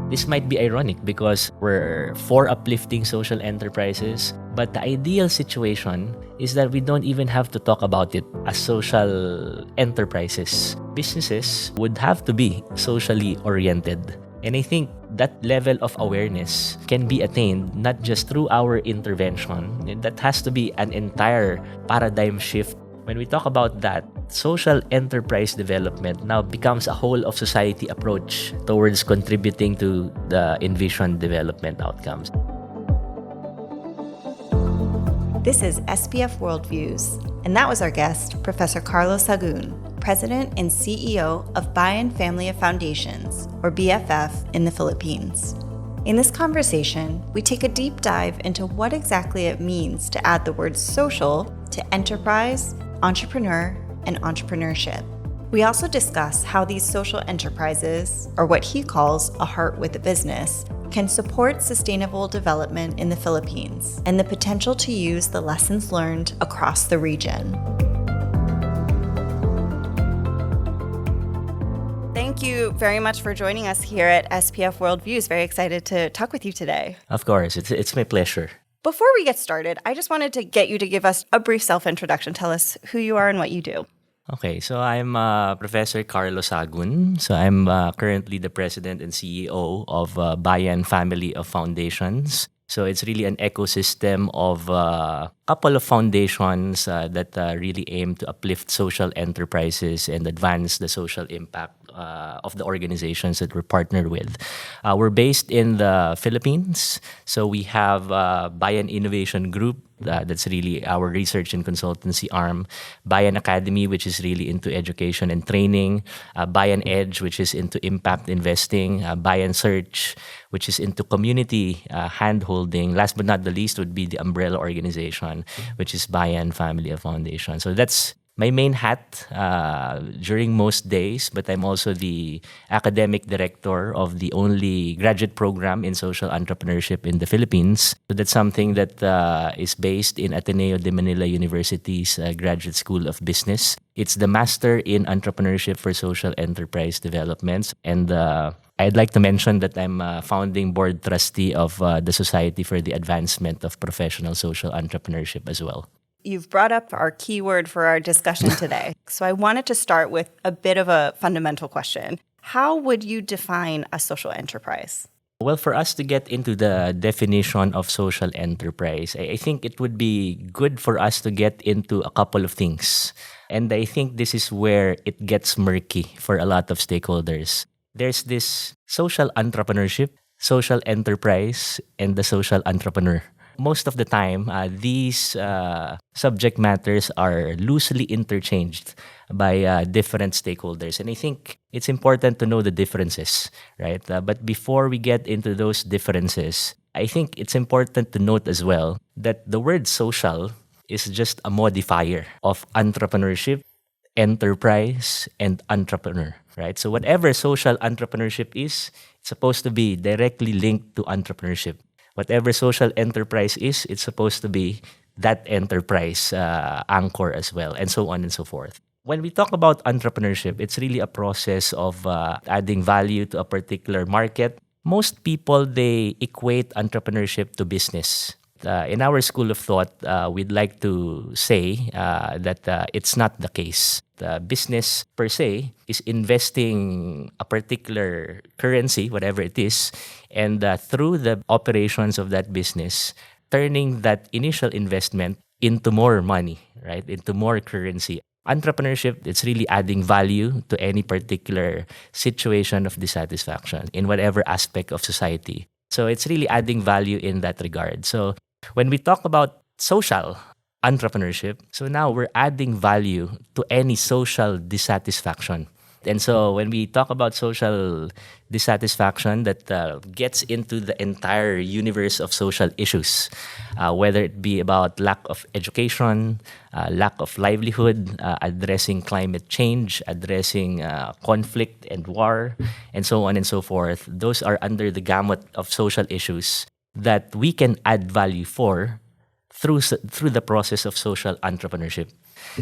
This might be ironic because we're for uplifting social enterprises, but the ideal situation is that we don't even have to talk about it as social enterprises. Businesses would have to be socially oriented. And I think that level of awareness can be attained not just through our intervention. That has to be an entire paradigm shift. When we talk about that, social enterprise development now becomes a whole of society approach towards contributing to the envisioned development outcomes. This is SPF Worldviews, and that was our guest, Professor Carlo Sagun, President and CEO of Bayan Family of Foundations, or BFF, in the Philippines. In this conversation, we take a deep dive into what exactly it means to add the word social to enterprise, entrepreneur, and entrepreneurship. We also discuss how these social enterprises, or what he calls a heart with a business, can support sustainable development in the Philippines and the potential to use the lessons learned across the region. Thank you very much for joining us here at SPF Worldviews. Very excited to talk with you today. Of course, it's my pleasure. Before we get started, I just wanted to get you to give us a brief self-introduction. Tell us who you are and what you do. Okay, so I'm Professor Carlo Sagun. So I'm currently the president and CEO of Bayan Family of Foundations. So it's really an ecosystem of a couple of foundations that really aim to uplift social enterprises and advance the social impact of the organizations that we're partnered with. We're based in the Philippines. So we have Bayan Innovation Group, that's really our research and consultancy arm. Bayan Academy, which is really into education and training. Bayan Edge, which is into impact investing. Bayan Search, which is into community hand-holding. Last but not the least would be the umbrella organization, which is Bayan Family of Foundation. So that's my main hat during most days, but I'm also the academic director of the only graduate program in social entrepreneurship in the Philippines. So that's something that is based in Ateneo de Manila University's Graduate School of Business. It's the Master in Entrepreneurship for Social Enterprise Developments. And I'd like to mention that I'm a founding board trustee of the Society for the Advancement of Professional Social Entrepreneurship as well. You've brought up our keyword for our discussion today. So I wanted to start with a bit of a fundamental question. How would you define a social enterprise? Well, for us to get into the definition of social enterprise, I think it would be good for us to get into a couple of things. And I think this is where it gets murky for a lot of stakeholders. There's this social entrepreneurship, social enterprise, and the social entrepreneur. Most of the time, these subject matters are loosely interchanged by different stakeholders. And I think it's important to know the differences, right? But before we get into those differences, I think it's important to note as well that the word social is just a modifier of entrepreneurship, enterprise, and entrepreneur, right? So whatever social entrepreneurship is, it's supposed to be directly linked to entrepreneurship. Whatever social enterprise is, it's supposed to be that enterprise anchor as well, and so on and so forth. When we talk about entrepreneurship, it's really a process of adding value to a particular market. Most people, they equate entrepreneurship to business. In our school of thought, we'd like to say that it's not the case. The business per se is investing a particular currency, whatever it is, and through the operations of that business, turning that initial investment into more money, right? Into more currency. Entrepreneurship, it's really adding value to any particular situation of dissatisfaction in whatever aspect of society. So it's really adding value in that regard. So when we talk about social entrepreneurship, so now we're adding value to any social dissatisfaction. And so when we talk about social dissatisfaction, that gets into the entire universe of social issues, whether it be about lack of education, lack of livelihood, addressing climate change, addressing conflict and war, and so on and so forth. Those are under the gamut of social issues that we can add value for through the process of social entrepreneurship.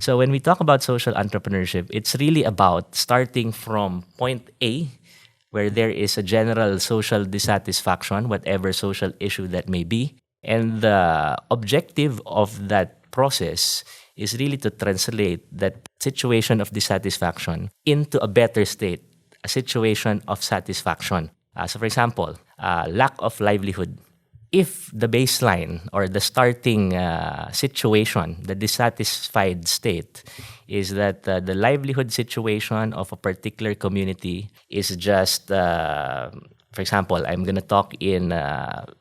So when we talk about social entrepreneurship, it's really about starting from point A where there is a general social dissatisfaction, whatever social issue that may be. And the objective of that process is really to translate that situation of dissatisfaction into a better state, a situation of satisfaction. So, for example, lack of livelihood. If the baseline or the starting situation, the dissatisfied state, is that the livelihood situation of a particular community is just, for example, I'm going to talk in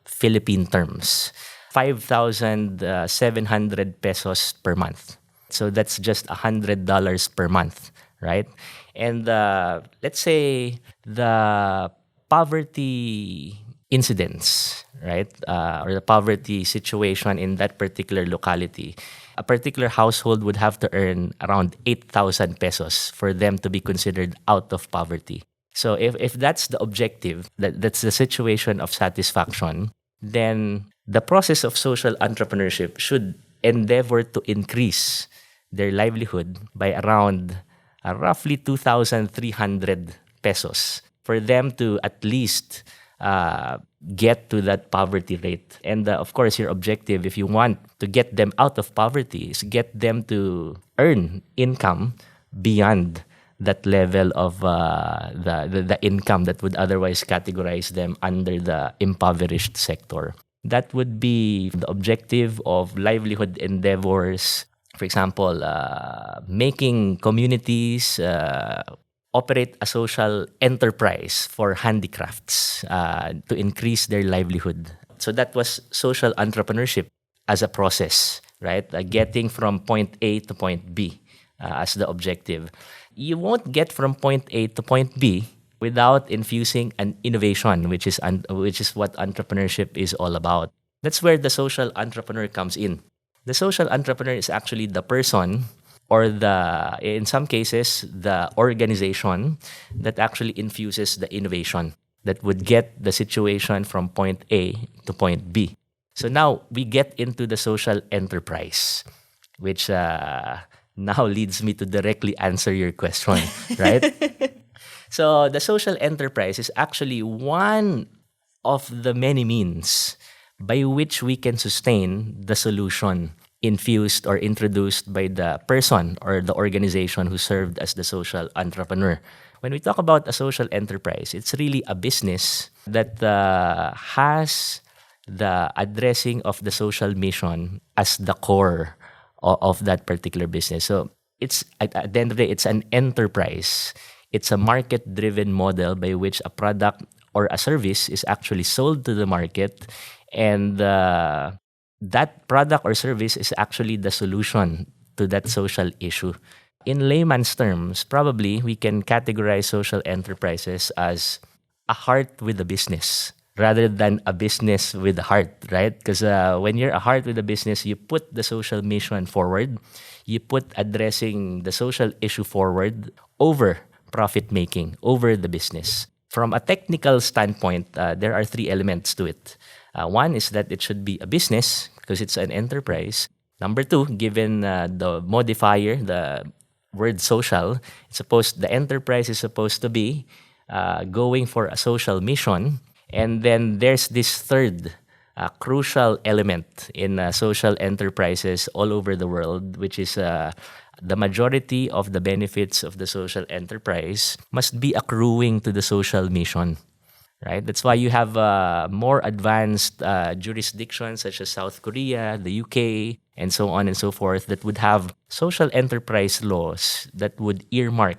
Philippine terms, 5,700 pesos per month. So that's just $100 per month, right? And let's say the poverty incidence, right, or the poverty situation in that particular locality, a particular household would have to earn around 8,000 pesos for them to be considered out of poverty. So if that's the objective, that's the situation of satisfaction, then the process of social entrepreneurship should endeavor to increase their livelihood by around roughly 2,300 pesos for them to at least get to that poverty rate. And of course, your objective, if you want to get them out of poverty, is get them to earn income beyond that level of the income that would otherwise categorize them under the impoverished sector. That would be the objective of livelihood endeavors. For example, making communities operate a social enterprise for handicrafts to increase their livelihood. So that was social entrepreneurship as a process, right? Getting from point A to point B as the objective. You won't get from point A to point B without infusing an innovation, which is what entrepreneurship is all about. That's where the social entrepreneur comes in. The social entrepreneur is actually the person, or in some cases, the organization that actually infuses the innovation that would get the situation from point A to point B. So now we get into the social enterprise, which now leads me to directly answer your question, right? So the social enterprise is actually one of the many means by which we can sustain the solution infused or introduced by the person or the organization who served as the social entrepreneur. When we talk about a social enterprise, it's really a business that has the addressing of the social mission as the core of that particular business. So it's at the end of the day, it's an enterprise. It's a market-driven model by which a product or a service is actually sold to the market, and that product or service is actually the solution to that social issue. In layman's terms, probably we can categorize social enterprises as a heart with a business rather than a business with a heart, right? Because when you're a heart with a business, you put the social mission forward, you put addressing the social issue forward over profit making, over the business. From a technical standpoint, there are three elements to it. One is that it should be a business because it's an enterprise. Number two, given the modifier, the word social, the enterprise is supposed to be going for a social mission. And then there's this third crucial element in social enterprises all over the world, which is the majority of the benefits of the social enterprise must be accruing to the social mission. Right? That's why you have more advanced jurisdictions such as South Korea, the UK, and so on and so forth that would have social enterprise laws that would earmark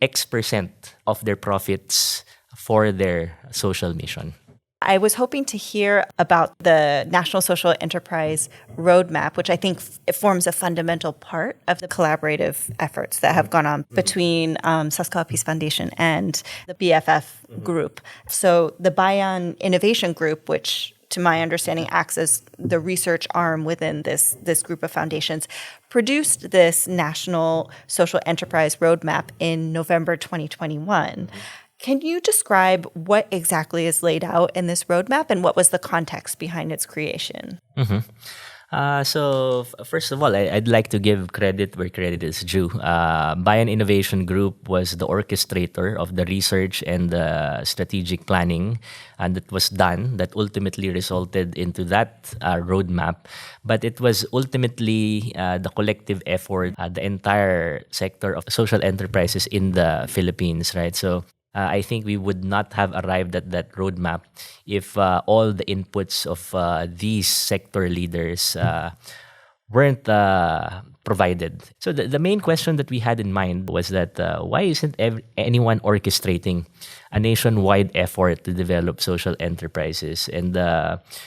X% of their profits for their social mission. I was hoping to hear about the National Social Enterprise Roadmap, which I think it forms a fundamental part of the collaborative efforts that have gone on between Sasakawa Peace Foundation and the BFF group. So the Bayan Innovation Group, which to my understanding acts as the research arm within this group of foundations, produced this National Social Enterprise Roadmap in November 2021. Can you describe what exactly is laid out in this roadmap and what was the context behind its creation? First of all, I'd like to give credit where credit is due. Bayan Innovation Group was the orchestrator of the research and the strategic planning that was done that ultimately resulted into that roadmap. But it was ultimately the collective effort, the entire sector of social enterprises in the Philippines, right? I think we would not have arrived at that roadmap if all the inputs of these sector leaders weren't provided. So the main question that we had in mind was that why isn't anyone orchestrating a nationwide effort to develop social enterprises? And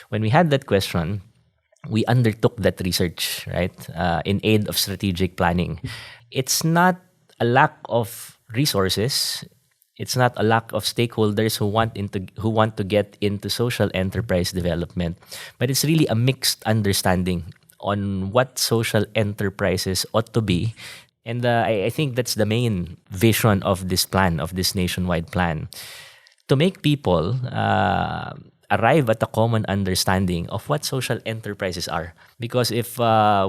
when we had that question, we undertook that research, right, in aid of strategic planning. It's not a lack of resources. It's not a lack of stakeholders who want to get into social enterprise development, but it's really a mixed understanding on what social enterprises ought to be. And I think that's the main vision of this plan, of this nationwide plan, to make people arrive at a common understanding of what social enterprises are. Because if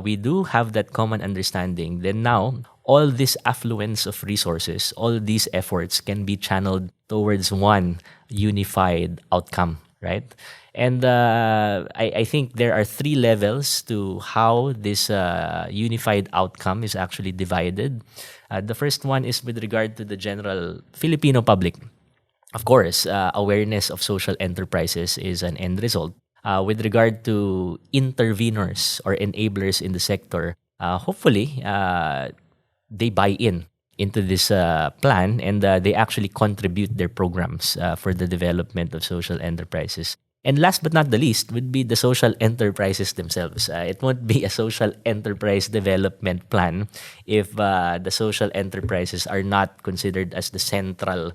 we do have that common understanding, then now all this affluence of resources, all these efforts can be channeled towards one unified outcome, right? And I think there are three levels to how this unified outcome is actually divided. The first one is with regard to the general Filipino public. Of course, awareness of social enterprises is an end result. With regard to interveners or enablers in the sector, hopefully they buy in into this plan and they actually contribute their programs for the development of social enterprises. And last but not the least would be the social enterprises themselves. It won't be a social enterprise development plan if the social enterprises are not considered as the central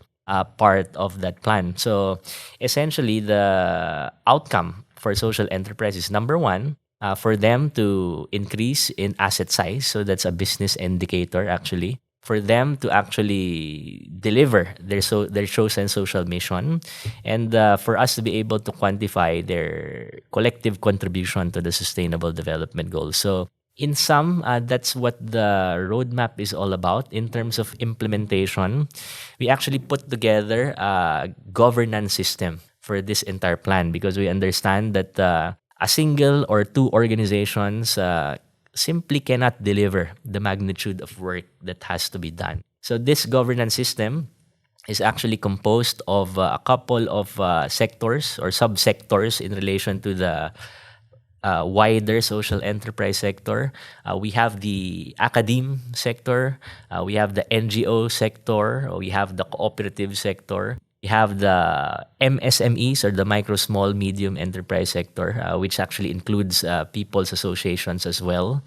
part of that plan. So essentially, the outcome for social enterprises, number one, for them to increase in asset size. So that's a business indicator actually. For them to actually deliver their chosen social mission, and for us to be able to quantify their collective contribution to the sustainable development goals. So in sum, that's what the roadmap is all about. In terms of implementation, we actually put together a governance system for this entire plan because we understand that a single or two organizations simply cannot deliver the magnitude of work that has to be done. So this governance system is actually composed of a couple of sectors or subsectors in relation to the wider social enterprise sector. We have the academe sector, we have the NGO sector, we have the cooperative sector, we have the MSMEs or the micro, small, medium enterprise sector, which actually includes people's associations as well,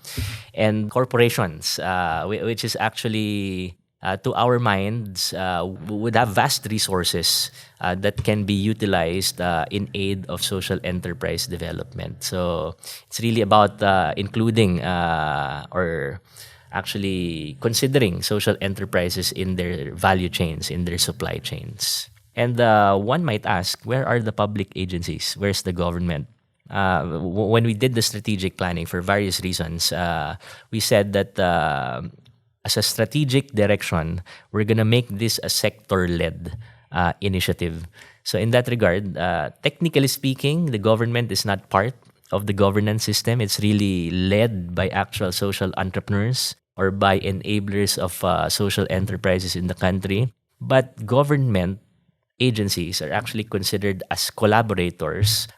and corporations, which is actually to our minds, would have vast resources that can be utilized in aid of social enterprise development. So it's really about including or actually considering social enterprises in their value chains, in their supply chains. And one might ask, where are the public agencies? Where's the government? When we did the strategic planning for various reasons, we said that as a strategic direction, we're going to make this a sector-led initiative. So in that regard, technically speaking, the government is not part of the governance system. It's really led by actual social entrepreneurs or by enablers of social enterprises in the country. But government agencies are actually considered as collaborators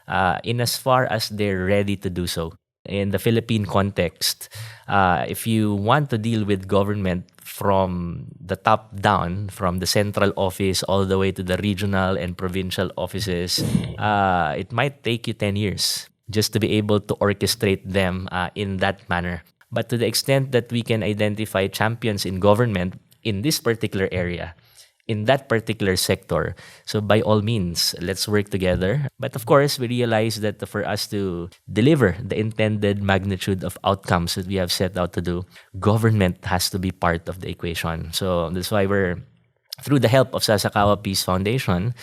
in as far as they're ready to do so. In the Philippine context, if you want to deal with government from the top down, from the central office all the way to the regional and provincial offices, it might take you 10 years just to be able to orchestrate them in that manner. But to the extent that we can identify champions in government in this particular area, in that particular sector. So by all means, let's work together. But of course, we realize that for us to deliver the intended magnitude of outcomes that we have set out to do, government has to be part of the equation. So that's why we're, through the help of Sasakawa Peace Foundation,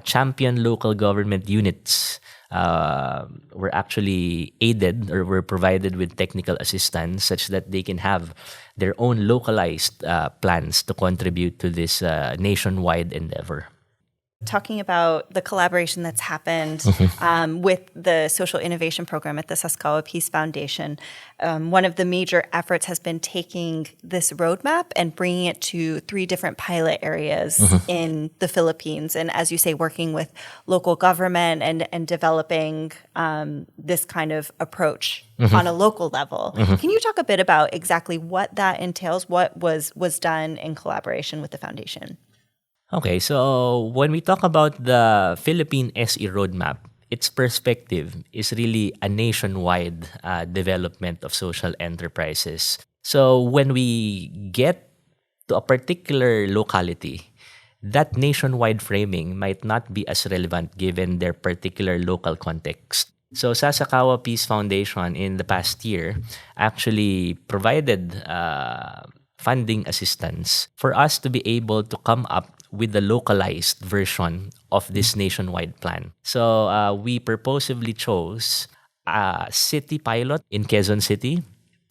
champion local government units were actually aided or were provided with technical assistance such that they can have their own localized plans to contribute to this nationwide endeavor. Talking about the collaboration that's happened with the Social Innovation Program at the Sasakawa Peace Foundation, one of the major efforts has been taking this roadmap and bringing it to 3 different pilot areas in the Philippines. And as you say, working with local government and developing this kind of approach on a local level. Can you talk a bit about exactly what that entails, what was done in collaboration with the foundation? Okay, so when we talk about the Philippine SE roadmap, its perspective is really a nationwide development of social enterprises. So when we get to a particular locality, that nationwide framing might not be as relevant given their particular local context. So Sasakawa Peace Foundation in the past year actually provided funding assistance for us to be able to come up with the localized version of this nationwide plan. So we purposively chose a city pilot in Quezon City,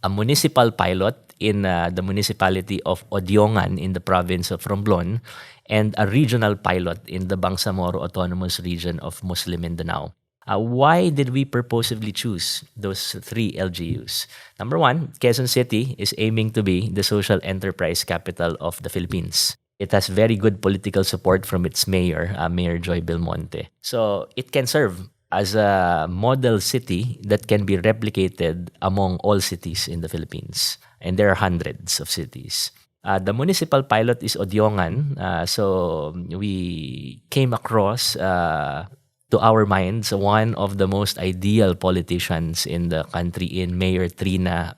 a municipal pilot in the municipality of Odiongan in the province of Romblon, and a regional pilot in the Bangsamoro Autonomous Region of Muslim Mindanao. Why did we purposively choose those 3 LGUs? Number 1, Quezon City is aiming to be the social enterprise capital of the Philippines. It has very good political support from its mayor, Mayor Joy Belmonte. So it can serve as a model city that can be replicated among all cities in the Philippines. And there are hundreds of cities. The municipal pilot is Odiongan. So we came across, to our minds, one of the most ideal politicians in the country in Mayor Trina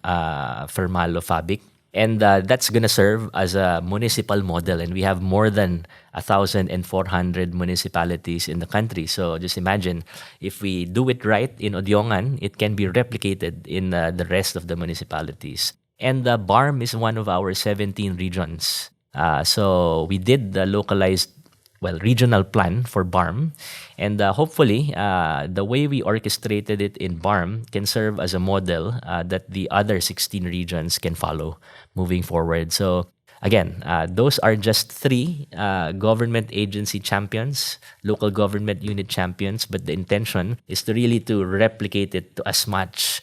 Fermalo Fabic. And that's going to serve as a municipal model. And we have more than 1,400 municipalities in the country. So just imagine, if we do it right in Odiongan, it can be replicated in the rest of the municipalities. And BARM is one of our 17 regions. So we did the localized regional plan for BARM. And hopefully, the way we orchestrated it in BARM can serve as a model that the other 16 regions can follow moving forward. So again, those are just 3 government agency champions, local government unit champions, but the intention is to replicate it to as much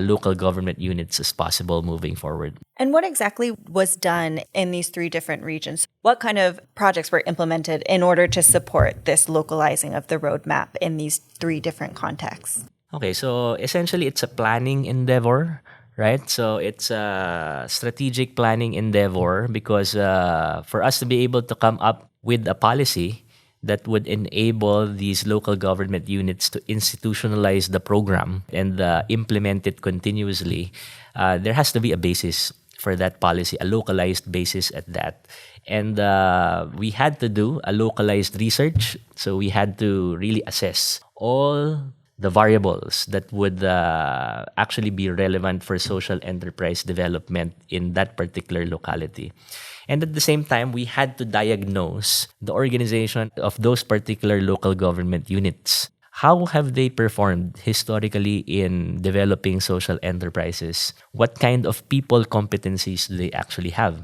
local government units as possible moving forward. And what exactly was done in these 3 different regions? What kind of projects were implemented in order to support this localizing of the roadmap in these 3 different contexts? Okay, so essentially it's a planning endeavor, right? So it's a strategic planning endeavor because for us to be able to come up with a policy that would enable these local government units to institutionalize the program and implement it continuously, there has to be a basis for that policy, a localized basis at that. And we had to do a localized research. So we had to really assess all the variables that would actually be relevant for social enterprise development in that particular locality. And at the same time, we had to diagnose the organization of those particular local government units. How have they performed historically in developing social enterprises? What kind of people competencies do they actually have?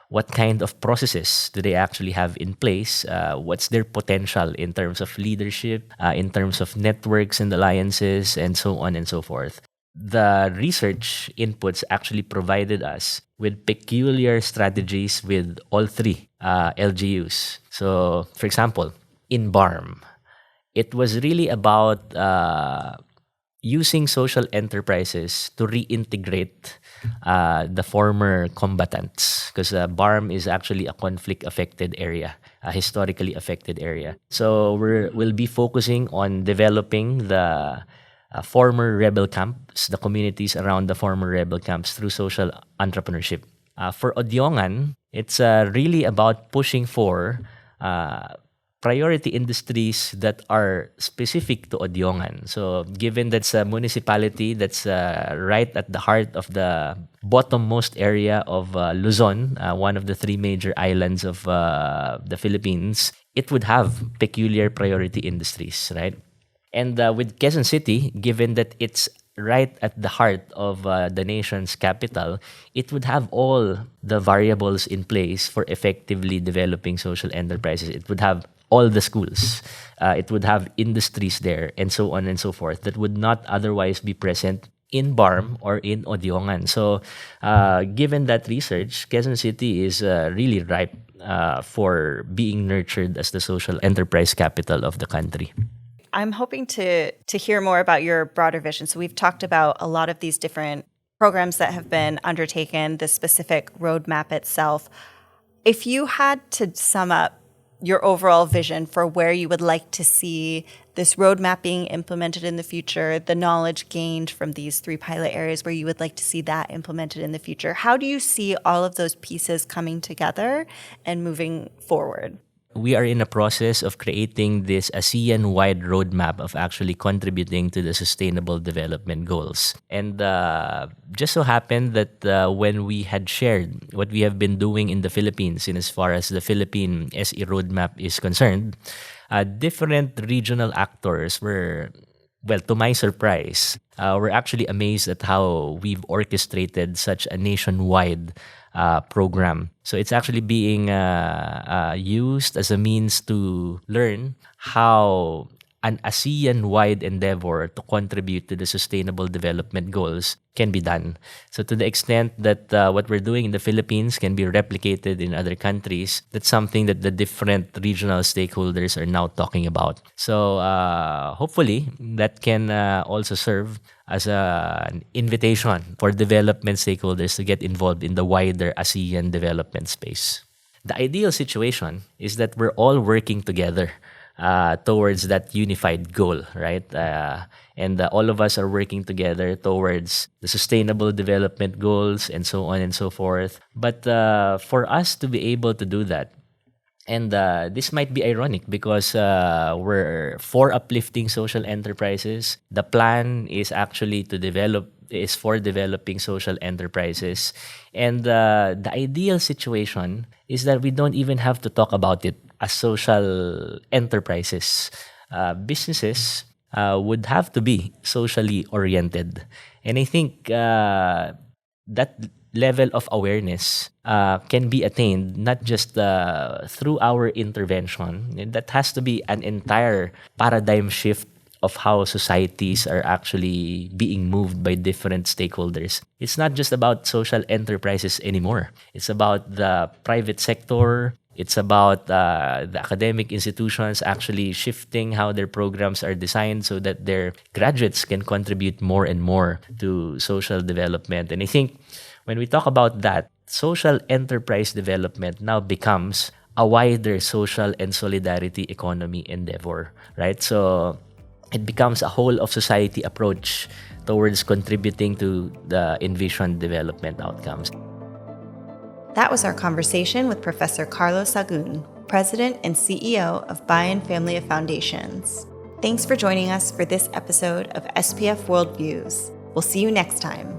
What kind of processes do they actually have in place? What's their potential in terms of leadership, in terms of networks and alliances, and so on and so forth? The research inputs actually provided us with peculiar strategies with all 3 LGUs. So, for example, in BARM, it was really about using social enterprises to reintegrate the former combatants, because BARM is actually a conflict-affected area, a historically affected area. So we'll be focusing on developing the former rebel camps, the communities around the former rebel camps through social entrepreneurship. For Odiongan, it's really about pushing for priority industries that are specific to Odiongan. So given that's a municipality that's right at the heart of the bottommost area of Luzon, one of the 3 major islands of the Philippines, it would have peculiar priority industries, right? And with Quezon City, given that it's right at the heart of the nation's capital, it would have all the variables in place for effectively developing social enterprises. It would have all the schools, it would have industries there, and so on and so forth, that would not otherwise be present in Barm or in Odiongan. So, given that research, Quezon City is really ripe for being nurtured as the social enterprise capital of the country. I'm hoping to hear more about your broader vision. So we've talked about a lot of these different programs that have been undertaken, the specific roadmap itself. If you had to sum up your overall vision for where you would like to see this roadmap being implemented in the future, the knowledge gained from these 3 pilot areas where you would like to see that implemented in the future, how do you see all of those pieces coming together and moving forward? We are in a process of creating this ASEAN-wide roadmap of actually contributing to the Sustainable Development Goals. And just so happened that when we had shared what we have been doing in the Philippines in as far as the Philippine SE roadmap is concerned, different regional actors were, well, to my surprise, were actually amazed at how we've orchestrated such a nationwide program. So it's actually being used as a means to learn how an ASEAN-wide endeavor to contribute to the Sustainable Development Goals can be done. So to the extent that what we're doing in the Philippines can be replicated in other countries, that's something that the different regional stakeholders are now talking about. So hopefully that can also serve as an invitation for development stakeholders to get involved in the wider ASEAN development space. The ideal situation is that we're all working together towards that unified goal, right? And all of us are working together towards the sustainable development goals and so on and so forth. But for us to be able to do that, and this might be ironic because we're for uplifting social enterprises. The plan is actually for developing social enterprises. And the ideal situation is that we don't even have to talk about it as social enterprises. Businesses would have to be socially oriented. And I think that level of awareness can be attained not just through our intervention. That has to be an entire paradigm shift of how societies are actually being moved by different stakeholders. It's not just about social enterprises anymore. It's about the private sector. It's about the academic institutions actually shifting how their programs are designed so that their graduates can contribute more and more to social development. And I think when we talk about that, social enterprise development now becomes a wider social and solidarity economy endeavor, right? So it becomes a whole of society approach towards contributing to the envisioned development outcomes. That was our conversation with Professor Carlo Sagun, President and CEO of Bayan Family of Foundations. Thanks for joining us for this episode of SPF Worldviews. We'll see you next time.